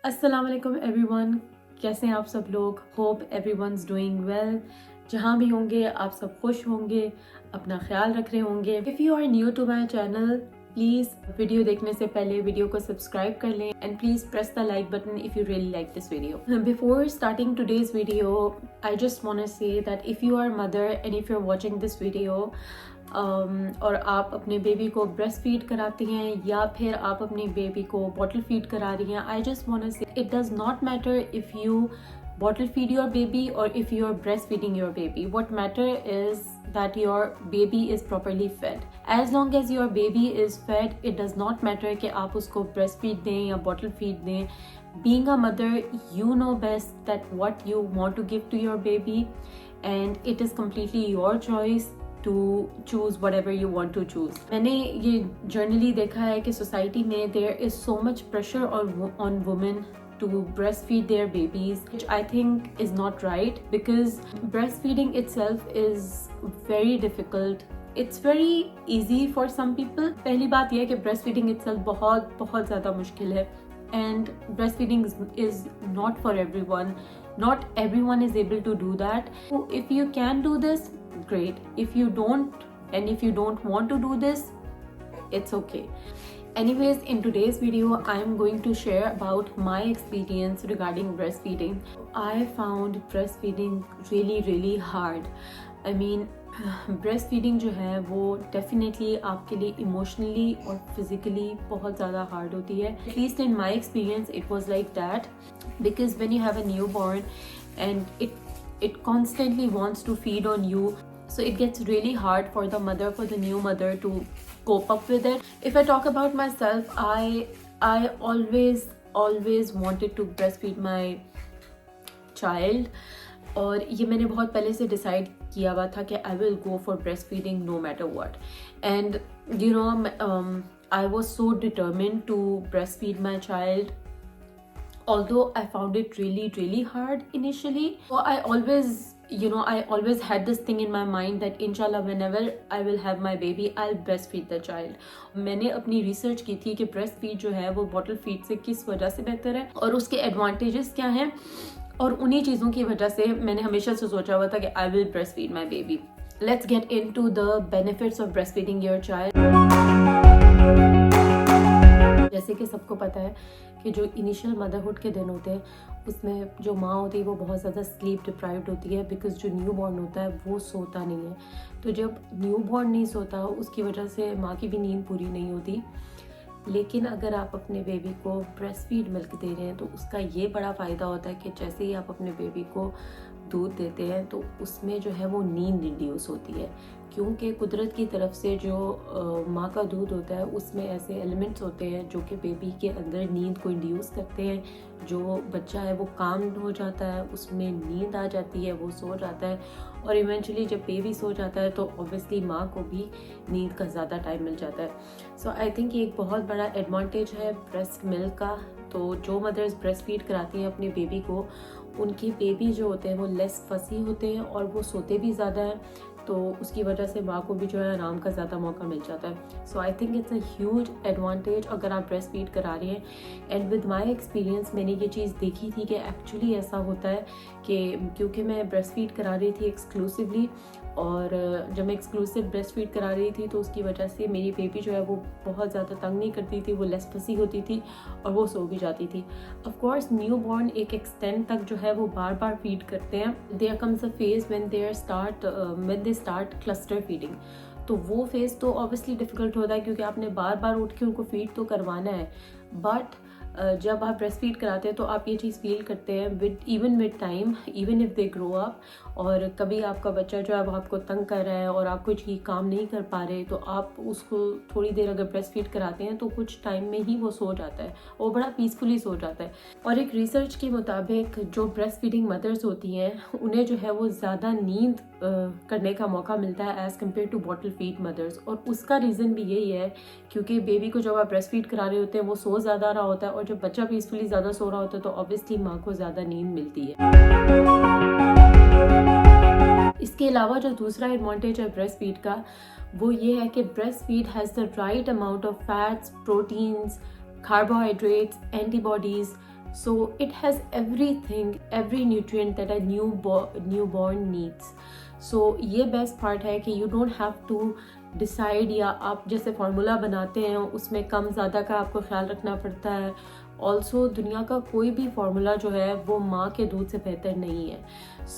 अस्सलाम वालेकुम एवरीवन, कैसे हैं आप सब लोग। Hope everyone's doing well. जहाँ भी होंगे आप सब खुश होंगे, अपना ख्याल रख रहे होंगे। If you are new to my channel, please video देखने से पहले वीडियो को सब्सक्राइब कर लें and please press the like button if you really like this video. Before starting today's video, I just want to say that if you are mother and if you are watching this video और आप अपने baby को breast feed कराती हैं या फिर आप अपनी बेबी को बॉटल फीड करा रही हैं, आई जस्ट वांट टू से it does not matter if you bottle feed your baby or if you are breastfeeding your baby. What matter is that your baby is properly fed. As long as your baby is fed, it does not matter कि आप उसको breastfeed दें या bottle feed दें. Being a mother, you know best that what you want to give to your baby, and it is completely your choice to choose whatever you want to choose. मैंने ये generally देखा है कि society में there is so much pressure on women to breastfeed their babies, which I think is not right, because breastfeeding itself is very difficult. It's very easy for some people. पहली बात यह है कि breastfeeding itself बहुत ज़्यादा मुश्किल है, and breastfeeding is not for everyone. Not everyone is able to do that. So if you can do this, great. If you don't, and if you don't want to do this, it's okay. Anyways, in today's video, I am going to share about my experience regarding breastfeeding. I found breastfeeding really hard. I mean, breastfeeding जो है वो definitely आपके लिए emotionally और physically बहुत ज़्यादा hard होती है. At least in my experience, it was like that, because when you have a newborn and it constantly wants to feed on you, so it gets really hard for the new mother to cope up with it. If I talk about myself, I always wanted to breastfeed my child, और ये मैंने बहुत पहले से decide किया हुआ था कि I will go for breastfeeding no matter what. And you know, I was so determined to breastfeed my child, although I found it really hard initially. So I always had this thing in my mind that inshallah whenever I will have my baby, I'll breastfeed the child. मैंने अपनी research की थी कि breast feed जो है वो bottle feed से किस वजह से बेहतर है और उसके एडवांटेजेस क्या हैं, और उन्हीं चीज़ों की वजह से मैंने हमेशा से सोचा हुआ था कि I will breastfeed my baby. Let's get into the benefits of breastfeeding your child. जैसे कि सबको पता है कि जो इनिशियल मदरहुड के दिन होते हैं उसमें जो माँ होती है वो बहुत ज़्यादा स्लीप डिप्राइव्ड होती है, बिकॉज जो न्यू बॉर्न होता है वो सोता नहीं है. तो जब न्यू बॉर्न नहीं सोता उसकी वजह से माँ की भी नींद पूरी नहीं होती. लेकिन अगर आप अपने बेबी को ब्रेस्ट फीड मिल्क दे रहे हैं तो उसका ये बड़ा फ़ायदा होता है कि जैसे ही आप अपने बेबी को दूध देते हैं तो उसमें जो है वो नींद इंड्यूस होती है, क्योंकि कुदरत की तरफ से जो माँ का दूध होता है उसमें ऐसे एलिमेंट्स होते हैं जो कि बेबी के अंदर नींद को इंड्यूस करते हैं. जो बच्चा है वो काम हो जाता है, उसमें नींद आ जाती है, वो सो जाता है, और इवेंचुअली जब बेबी सो जाता है तो ऑब्वियसली माँ को भी नींद का ज़्यादा टाइम मिल जाता है. सो आई थिंक ये एक बहुत बड़ा एडवांटेज है ब्रेस्ट मिल्क का. तो जो मदर्स ब्रेस्ट फीड कराती हैं अपने बेबी को, उनकी बेबी जो होते हैं वो लेस फसी होते हैं और वो सोते भी ज़्यादा हैं, तो उसकी वजह से माँ को भी जो है आराम का ज़्यादा मौका मिल जाता है. So I think it's a huge advantage अगर आप ब्रेस्ट फीड करा रही हैं. एंड विद माय एक्सपीरियंस मैंने ये चीज़ देखी थी कि एक्चुअली ऐसा होता है कि क्योंकि मैं ब्रेस्ट फीड करा रही थी एक्सक्लूसिवली, और जब मैं एक्सक्लूसिव ब्रेस्ट फीड करा रही थी तो उसकी वजह से मेरी बेबी जो है वो बहुत ज़्यादा तंग नहीं करती थी, वो लेस फसी होती थी और वो सो भी जाती थी. ऑफ कोर्स न्यू बॉर्न एक एक्सटेंड तक जो है वो बार फीड करते हैं. There comes a phase when they start cluster feeding. तो वो फेज़ तो ऑब्वियसली डिफ़िकल्ट होता है क्योंकि आपने बार उठ के उनको फीड तो करवाना है. बट जब आप ब्रेस्ट फीड कराते हैं तो आप ये चीज़ फील करते हैं with time, even if they grow up, और कभी आपका बच्चा जो है वो आपको तंग कर रहा है और आप कुछ ही काम नहीं कर पा रहे, तो आप उसको थोड़ी देर अगर ब्रेस्ट फीड कराते हैं तो कुछ टाइम में ही वो सो जाता है, वो बड़ा पीसफुली सो जाता है. और एक रिसर्च के मुताबिक जो ब्रेस्ट फीडिंग मदर्स होती हैं उन्हें जो है वो ज़्यादा नींद करने का मौका मिलता है as compare to bottle feed mothers. और उसका रीज़न भी यही है क्योंकि बेबी को जब आप ब्रेस्ट फीड करा रहे होते हैं वो सो ज़्यादा रहा होता है, और जब बच्चा पीसफुली ज़्यादा सो रहा होता है तो ऑब्वियसली माँ को ज़्यादा नींद मिलती है. इसके अलावा जो दूसरा एडवांटेज है ब्रेस्ट फीड का वो ये है कि breast feed has the right amount of fats, proteins, carbohydrates, antibodies, So it has everything, every nutrient that a newborn needs. So ये बेस्ट पार्ट है कि you don't have to decide, या आप जैसे फार्मूला बनाते हैं उसमें कम ज़्यादा का आपको ख्याल रखना पड़ता है। ऑल्सो दुनिया का कोई भी फार्मूला जो है वो माँ के दूध से बेहतर नहीं है।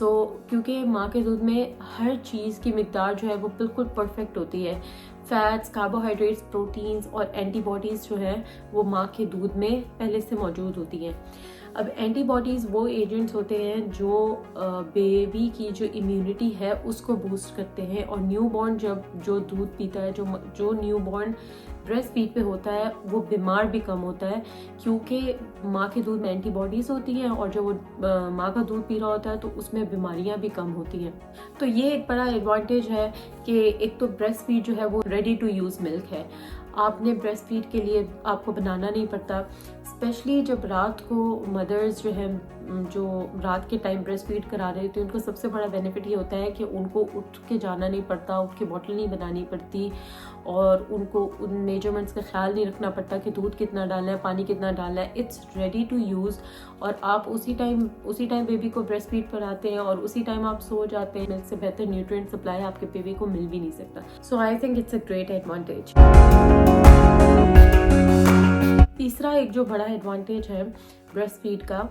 क्योंकि माँ के दूध में हर चीज़ की मिकदार जो है वो बिल्कुल परफेक्ट होती है। फैट्स, कार्बोहाइड्रेट्स, प्रोटीन्स और एंटीबॉडीज़ जो है वो माँ के दूध में पहले से मौजूद होती हैं। अब एंटीबॉडीज़ वो एजेंट्स होते हैं जो बेबी की जो इम्यूनिटी है उसको बूस्ट करते हैं, और न्यूबॉर्न जो दूध पीता है, जो न्यूबॉर्न ब्रेस्ट फीड पे होता है वो बीमार भी कम होता है, क्योंकि माँ के दूध में एंटीबॉडीज़ होती हैं, और जो वो माँ का दूध पी रहा होता है तो उसमें बीमारियाँ भी कम होती हैं। तो ये एक बड़ा एडवांटेज है कि एक तो ब्रेस्ट फीड जो है वो रेडी टू यूज़ मिल्क है। आपने ब्रेस्ट फीड के लिए आपको बनाना नहीं पड़ता। स्पेशली जब रात को मदर्स जो है जो रात के टाइम ब्रेस्ट फीड करा रहे होते हैं, उनको सबसे बड़ा बेनिफिट ये होता है कि उनको उठ के जाना नहीं पड़ता, उठ के बॉटल नहीं बनानी पड़ती, और उनको उन मेजरमेंट्स का ख्याल नहीं रखना पड़ता कि दूध कितना डालना है, पानी कितना डालना है। इट्स रेडी टू यूज़, और आप उसी टाइम बेबी को ब्रेस्ट फीड कराते हैं और उसी टाइम आप सो जाते हैं। मिल्क से बेहतर न्यूट्रिएंट सप्लाई आपके बेबी को मिल भी नहीं सकता। So I think it's a great advantage. तीसरा एक जो बड़ा एडवांटेज है ब्रेस्ट फीड का,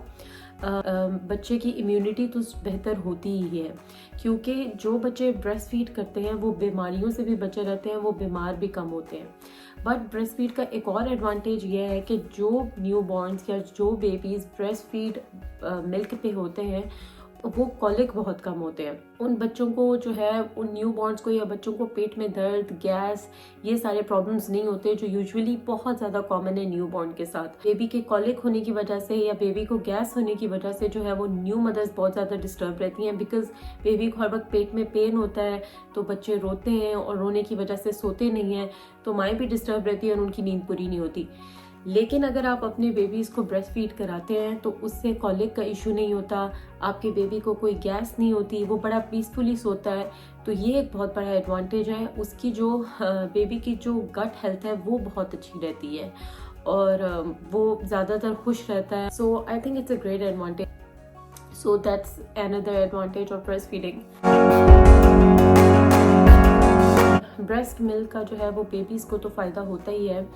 बच्चे की इम्यूनिटी तो बेहतर होती ही है, क्योंकि जो बच्चे ब्रेस्ट फीड करते हैं वो बीमारियों से भी बचे रहते हैं, वो बीमार भी कम होते हैं। बट ब्रेस्ट फीड का एक और एडवांटेज ये है कि जो न्यू बॉर्न्स या जो बेबीज़ ब्रेस्ट फीड मिल्क पे होते हैं वो कॉलिक बहुत कम होते हैं। उन बच्चों को जो है, उन न्यू बॉर्न्स को या बच्चों को पेट में दर्द, गैस, ये सारे प्रॉब्लम्स नहीं होते जो यूजुअली बहुत ज़्यादा कॉमन है न्यू बॉर्न के साथ। बेबी के कॉलिक होने की वजह से या बेबी को गैस होने की वजह से जो है वो न्यू मदर्स बहुत ज़्यादा डिस्टर्ब रहती हैं, बिकॉज बेबी को हर वक्त पेट में पेन होता है, तो बच्चे रोते हैं और रोने की वजह से सोते नहीं हैं, तो माएँ भी डिस्टर्ब रहती है और उनकी नींद पूरी नहीं होती। लेकिन अगर आप अपने बेबीज़ को ब्रेस्ट फीड कराते हैं तो उससे कॉलिक का इशू नहीं होता, आपके बेबी को कोई गैस नहीं होती, वो बड़ा पीसफुली सोता है। तो ये एक बहुत बड़ा एडवांटेज है। उसकी जो बेबी की जो गट हेल्थ है वो बहुत अच्छी रहती है और वो ज़्यादातर खुश रहता है। So I think it's a great advantage. So that's another advantage of breast feeding. Breast milk का जो है वो बेबीज़ को तो फ़ायदा होता ही है,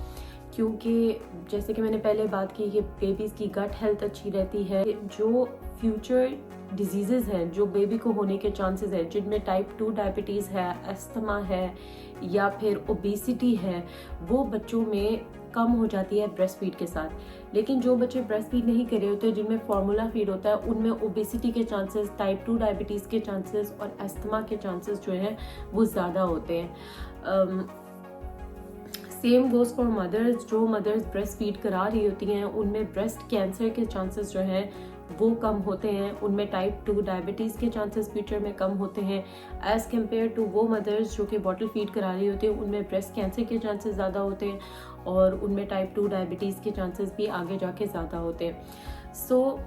क्योंकि जैसे कि मैंने पहले बात की कि बेबीज़ की गट हेल्थ अच्छी रहती है। जो फ्यूचर डिजीज़ेज़ हैं जो बेबी को होने के चांसेस हैं, जिनमें टाइप 2 डायबिटीज़ है, अस्थमा है या फिर ओबेसिटी है, वो बच्चों में कम हो जाती है ब्रेस्ट फीड के साथ। लेकिन जो बच्चे ब्रेस्ट फीड नहीं कर रहे होते, जिनमें फार्मूला फीड होता है, उनमें ओबेसिटी के चांसेस, टाइप 2 डायबिटीज़ के चांसेस और अस्थमा के चांसेस जो हैं वो ज़्यादा होते हैं। Same goes for mothers. जो मदर्स ब्रेस्ट फीड करा रही होती हैं उनमें ब्रेस्ट कैंसर के चांसेस जो हैं वो कम होते हैं, उनमें टाइप 2 डायबिटीज़ के चांसेस फ्यूचर में कम होते हैं एज़ कम्पेयर टू वो मदर्स जो कि बॉटल फीड करा रही होती हैं, उनमें ब्रेस्ट कैंसर के चांसेस ज़्यादा होते हैं और उनमें टाइप 2 डायबिटीज़ के चांसेस भी आगे जाके ज़्यादा होते हैं। So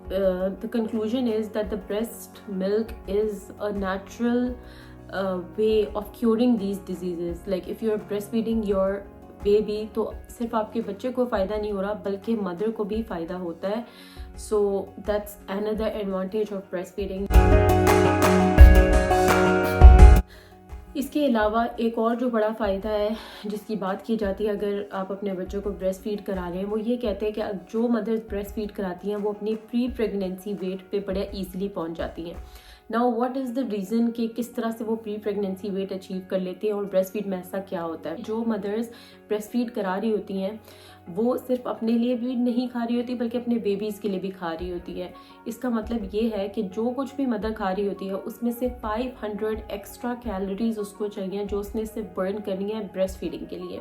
the conclusion is that the breast milk is a natural way of curing these diseases. Like if you're breastfeeding your baby, तो सिर्फ आपके बच्चे को फ़ायदा नहीं हो रहा बल्कि मदर को भी फ़ायदा होता है। So that's another advantage of breastfeeding. इसके अलावा एक और जो बड़ा फ़ायदा है जिसकी बात की जाती है अगर आप अपने बच्चों को ब्रेस्ट फीड करा रहे हैं, वो ये कहते हैं कि जो मदर्स ब्रेस्ट फीड कराती हैं वो अपनी प्री प्रेगनेंसी वेट पे बड़ा ईजिली पहुंच जाती हैं। Now what is the reason कि किस तरह से वो प्री प्रेगनेंसी वेट अचीव कर लेती हैं और ब्रेस्ट फीड में ऐसा क्या होता है। जो मदर्स ब्रेस्ट फीड करा रही होती हैं वो सिर्फ अपने लिए भी नहीं खा रही होती बल्कि अपने बेबीज़ के लिए भी खा रही होती है। इसका मतलब ये है कि जो कुछ भी मदर खा रही होती है उसमें से 500 एक्स्ट्रा कैलोरीज उसको चाहिए जो उसने सिर्फ बर्न करनी है ब्रेस्ट फीडिंग के लिए।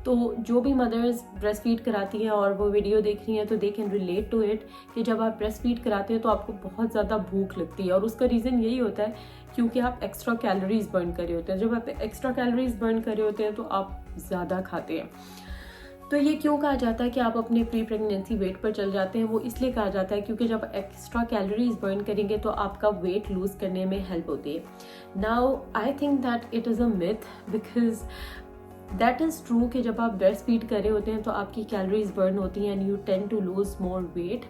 तो जो भी मदर्स ब्रेस्ट फीड कराती हैं और वो वीडियो देख रही हैं तो they can relate to it कि जब आप ब्रेस्ट फीड कराते हैं तो आपको बहुत ज़्यादा भूख लगती है और उसका रीज़न यही होता है क्योंकि आप एक्स्ट्रा कैलोरीज बर्न कर रहे होते हैं। जब आप एक्स्ट्रा कैलोरीज बर्न कर रहे होते हैं तो आप ज़्यादा खाते हैं। तो ये क्यों कहा जाता है कि आप अपने प्री प्रेगनेंसी वेट पर चल जाते हैं? वो इसलिए कहा जाता है क्योंकि जब एक्स्ट्रा कैलोरीज बर्न करेंगे तो आपका वेट लूज़ करने में हेल्प होती है। Now I think that it is a myth because that is true कि जब आप ब्रेस्ट फीड कर रहे होते हैं तो आपकी कैलोरीज बर्न होती हैं and you tend to lose more weight,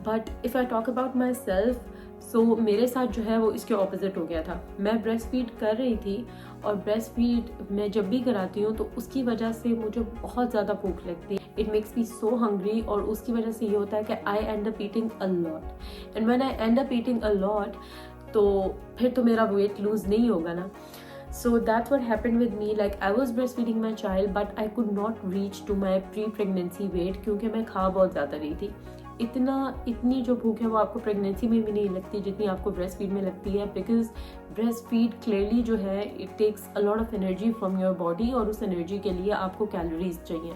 but if I talk about myself, so मेरे साथ जो है वो इसके ऑपोजिट हो गया था। मैं ब्रेस्ट फीड कर रही थी और ब्रेस्ट फीड मैं जब भी कराती हूँ तो उसकी वजह से मुझे बहुत ज़्यादा भूख लगती है, it makes me so hungry, और उसकी वजह से ये होता है कि I end up eating a lot, and when I end up eating a lot तो फिर तो मेरा वेट लूज नहीं होगा ना। So that's what happened with me. Like I was breastfeeding my child, but I could not reach to my pre-pregnancy weight क्योंकि मैं खा बहुत ज़्यादा रही थी। इतनी जो भूख है वो आपको प्रेगनेंसी में भी नहीं लगती जितनी आपको ब्रेस्ट फीड में लगती है, बिकॉज ब्रेस्ट फीड क्लियरली जो है it takes a lot of energy from your body, और उस एनर्जी के लिए आपको कैलोरीज चाहिए,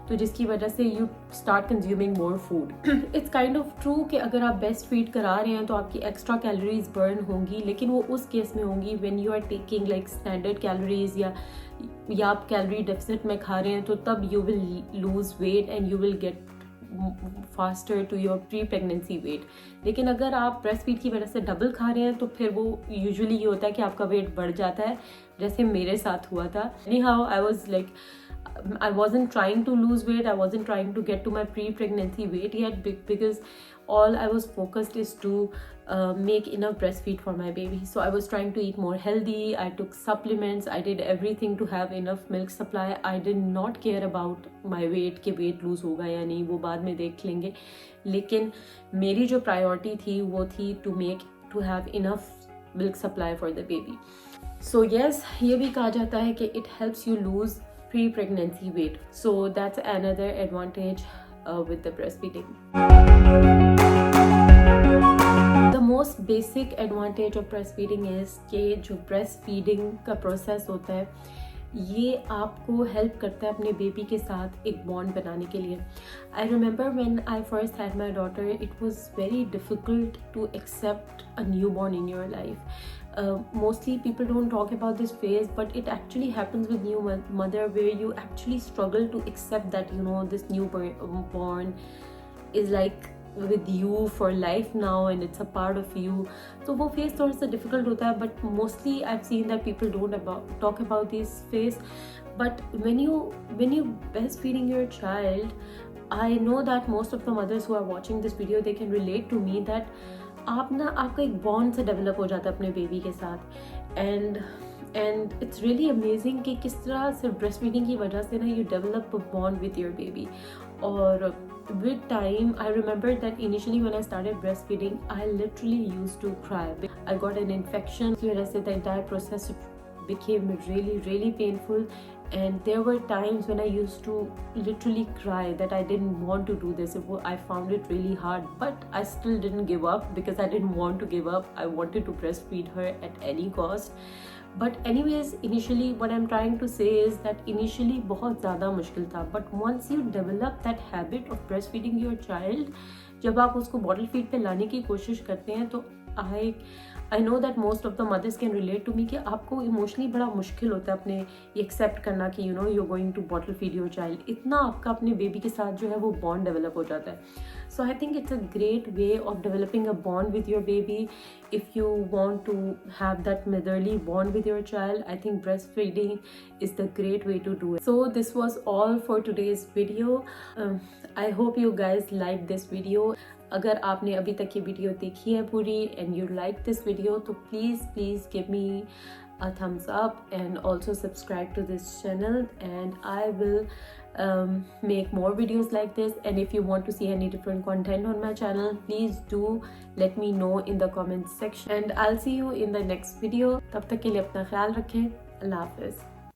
तो जिसकी वजह से you start consuming more food. It's kind of true कि अगर आप ब्रेस्ट फीड करा रहे हैं तो आपकी एक्स्ट्रा कैलोरीज बर्न होंगी, लेकिन वो उस केस में होंगी when you are taking like standard calories या आप कैलोरी डेफिसिट में खा रहे हैं, तो तब you will lose weight and you will get faster to your pre pregnancy weight. लेकिन अगर आप ब्रेस्ट फीड की वजह से डबल खा रहे हैं तो फिर वो यूजुअली ये होता है कि आपका वेट बढ़ जाता है, जैसे मेरे साथ हुआ था। Anyhow, I wasn't trying to lose weight, I wasn't trying to get to my pre-pregnancy weight yet, because all I was focused is to make enough breastfeed for my baby. So I was trying to eat more healthy, I took supplements, I did everything to have enough milk supply. I did not care about my weight कि weight lose होगा या नहीं, वो बाद में देख लेंगे, लेकिन मेरी जो प्रायोरिटी थी वो थी to have enough milk supply for the baby. So yes, ये भी कहा जाता है कि it helps you lose pre-pregnancy weight. So that's another advantage with the breastfeeding. The most basic advantage of breastfeeding is कि जो breastfeeding का process होता है ये आपको हेल्प करता है अपने बेबी के साथ एक बॉन्ड बनाने के लिए। I remember when I first had my daughter, it was very difficult to accept a newborn in your life. Mostly people don't talk about this phase, but it actually happens with new mother, where you actually struggle to accept that this newborn is like with you for life now and it's a part of you. So वो phase थोड़ा सा difficult होता है, but mostly I've seen that people don't talk about this phase. But when you breastfeeding your child, I know that most of the mothers who are watching this video, they can relate to me that आपका एक bond से develop हो जाता है अपने baby के साथ, and it's really amazing कि किस तरह सिर्फ ब्रेस्ट फीडिंग की वजह से ना you develop a bond with your baby. और with time I remember that initially when I started breast feeding I literally used to cry, I got an infection, की वजह से the entire process became really painful, and there were times when I used to literally cry that I didn't want to do this. I found it really hard, but I still didn't give up because I didn't want to give up. I wanted to breastfeed her at any cost. But anyways, initially what I'm trying to say is that initially बहुत ज़्यादा मुश्किल था, but once you develop that habit of breastfeeding your child, जब आप उसको bottle feed पे लाने की कोशिश करते हैं, तो I know that most of the mothers can relate to me कि आपको इमोशनली बड़ा मुश्किल होता है अपने ये एक्सेप्ट करना कि you are going to bottle feed your child. इतना आपका अपने बेबी के साथ जो है वो बॉन्ड डेवलप हो जाता है। So I think it's a great way of developing a bond with your baby. If you want to have that motherly bond with your child, I think breast feeding is the great way to do it. So this was all for today's video. I hope you guys liked this video. अगर आपने अभी तक ये video देखी है पूरी and you like this video, तो please give me a thumbs up and also subscribe to this channel, and I will make more videos like this. And if you want to see any different content on my channel, please do let me know in the comments section, and I'll see you in the next video. तब तक के लिए अपना ख्याल रखें। अल्लाह हाफिज़।